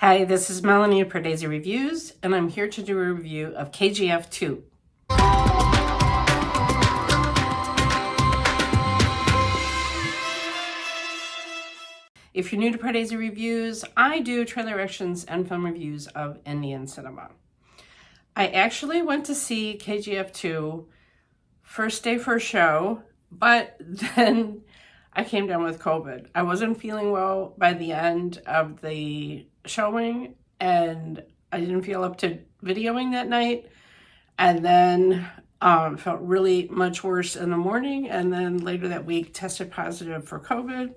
Hi, this is Melanie of Pardesi Reviews, and I'm here to do a review of KGF 2. If you're new to Pardesi Reviews, I do trailer reactions and film reviews of Indian cinema. I actually went to see KGF 2 first day, first show, but then I came down with COVID. I wasn't feeling well by the end of the showing, and I didn't feel up to videoing that night. And then felt really much worse in the morning, and then later that week tested positive for COVID.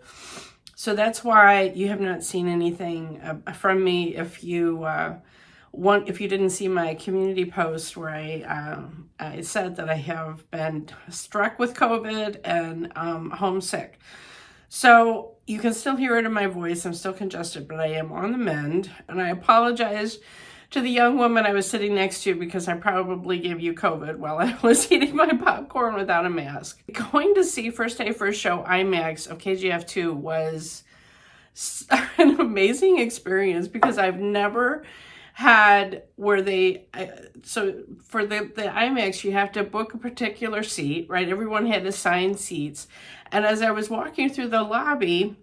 So that's why you have not seen anything from me. If you didn't see my community post where I said that I have been struck with COVID and homesick. So you can still hear it in my voice. I'm still congested, but I am on the mend. And I apologize to the young woman I was sitting next to because I probably gave you COVID while I was eating my popcorn without a mask. Going to see first day, first show IMAX of KGF 2 was an amazing experience because I've never had where so for the IMAX, you have to book a particular seat, right? Everyone had assigned seats. And as I was walking through the lobby,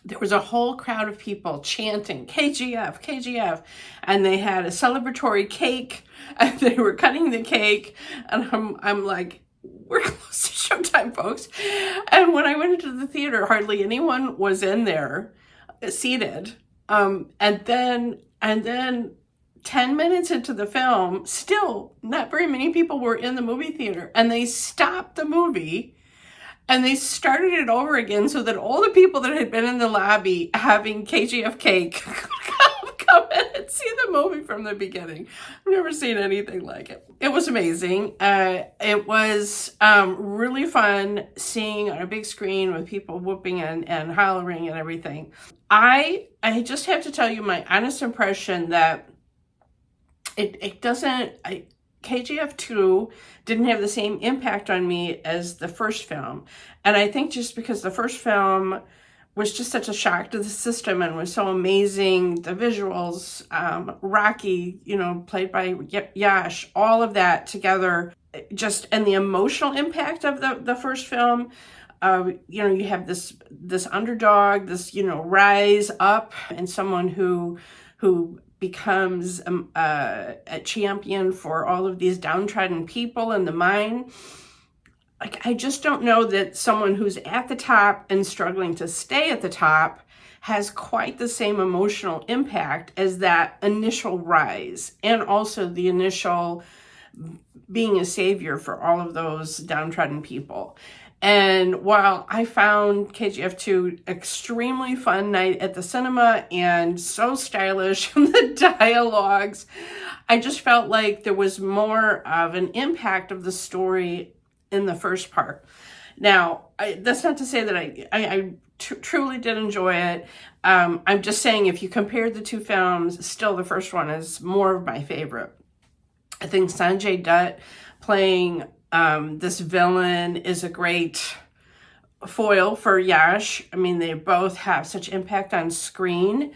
there was a whole crowd of people chanting KGF, KGF, and they had a celebratory cake, and they were cutting the cake, and I'm like, we're close to showtime, folks. And when I went into the theater, hardly anyone was in there seated. And then 10 minutes into the film, still not very many people were in the movie theater, and they stopped the movie and they started it over again so that all the people that had been in the lobby having KGF cake could come in and see the movie from the beginning. I've never seen anything like it. It was amazing. It was really fun seeing on a big screen with people whooping and hollering and everything. I just have to tell you my honest impression that KGF 2 didn't have the same impact on me as the first film. And I think just because the first film was just such a shock to the system and was so amazing, the visuals, Rocky, played by Yash, all of that together, and the emotional impact of the first film. You have this underdog, this, rise up, and someone who becomes a champion for all of these downtrodden people in the mine. Like, I just don't know that someone who's at the top and struggling to stay at the top has quite the same emotional impact as that initial rise, and also the initial being a savior for all of those downtrodden people. And while I found KGF 2 extremely fun night at the cinema and so stylish in the dialogues, I just felt like there was more of an impact of the story in the first part. Now, that's not to say that I truly did enjoy it. I'm just saying if you compare the two films, still the first one is more of my favorite. I think Sanjay Dutt playing this villain is a great foil for Yash. I mean, they both have such impact on screen.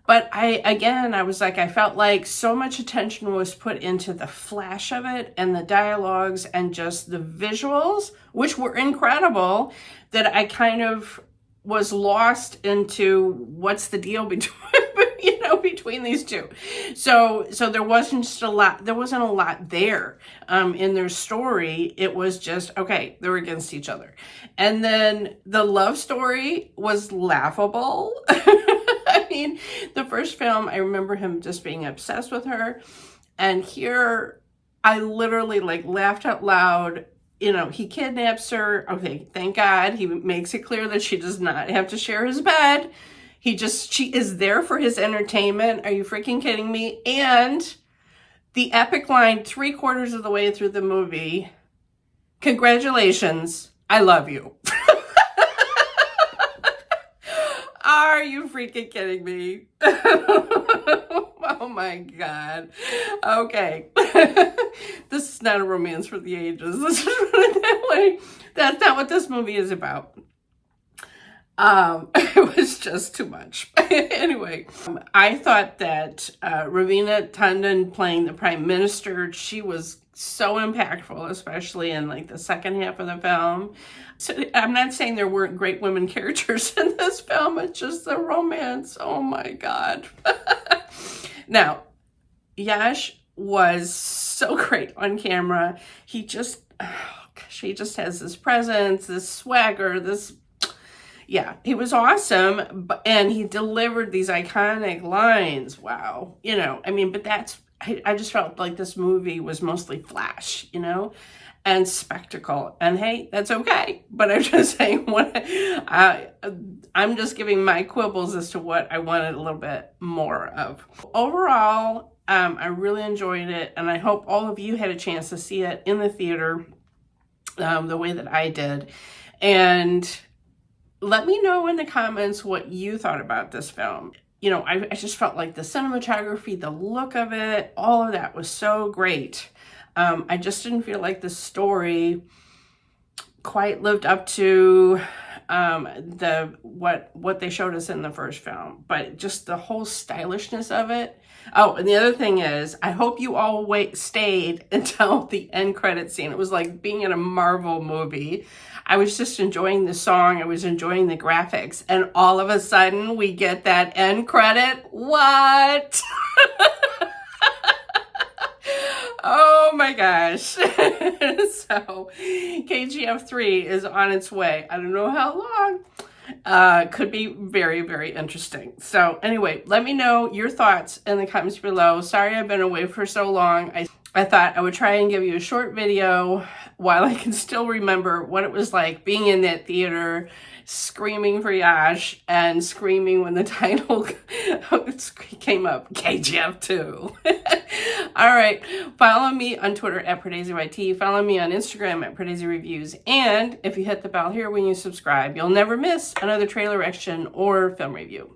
But I felt like so much attention was put into the flash of it and the dialogues and just the visuals, which were incredible, that I kind of was lost into what's the deal between these two. So there wasn't a lot there in their story. It was just, okay, they were against each other. And then the love story was laughable. I mean, the first film, I remember him just being obsessed with her. And here, I literally laughed out loud. He kidnaps her. Okay, thank God. He makes it clear that she does not have to share his bed. She is there for his entertainment. Are you freaking kidding me? And the epic line 3/4 of the way through the movie, congratulations, I love you. Are you freaking kidding me? Oh my God. Okay. This is not a romance for the ages. Let's just put it that way. That's not what this movie is about. It was just too much. Anyway, I thought that Raveena Tandon playing the Prime Minister, she was so impactful, especially in like the second half of the film. So I'm not saying there weren't great women characters in this film, it's just the romance. Oh my God. Now, Yash was so great on camera. He just, oh gosh, he just has this presence, this swagger, this, yeah, he was awesome. And he delivered these iconic lines. Wow. You know, I mean, but that's, I just felt like this movie was mostly flash, you know, and spectacle. And hey, that's okay. But I'm just saying, I'm just giving my quibbles as to what I wanted a little bit more of. Overall, I really enjoyed it. And I hope all of you had a chance to see it in the theater the way that I did. And let me know in the comments what you thought about this film. You know, I just felt like the cinematography, the look of it, all of that was so great. I just didn't feel like the story quite lived up to what they showed us in the first film, but just the whole stylishness of it. Oh, and the other thing is, I hope you all stayed until the end credit scene. It was like being in a Marvel movie. I was just enjoying the song. I was enjoying the graphics. And all of a sudden, we get that end credit. What? Oh my gosh. So, KGF 3 is on its way. I don't know how long. Could be very, very interesting. So anyway, let me know your thoughts in the comments below. Sorry I've been away for so long. I thought I would try and give you a short video while I can still remember what it was like being in that theater, screaming for Yash and screaming when the title came up, KGF 2. All right, follow me on Twitter at PardeziYT. Follow me on Instagram at Pardesi Reviews. And if you hit the bell here when you subscribe, you'll never miss another trailer reaction or film review.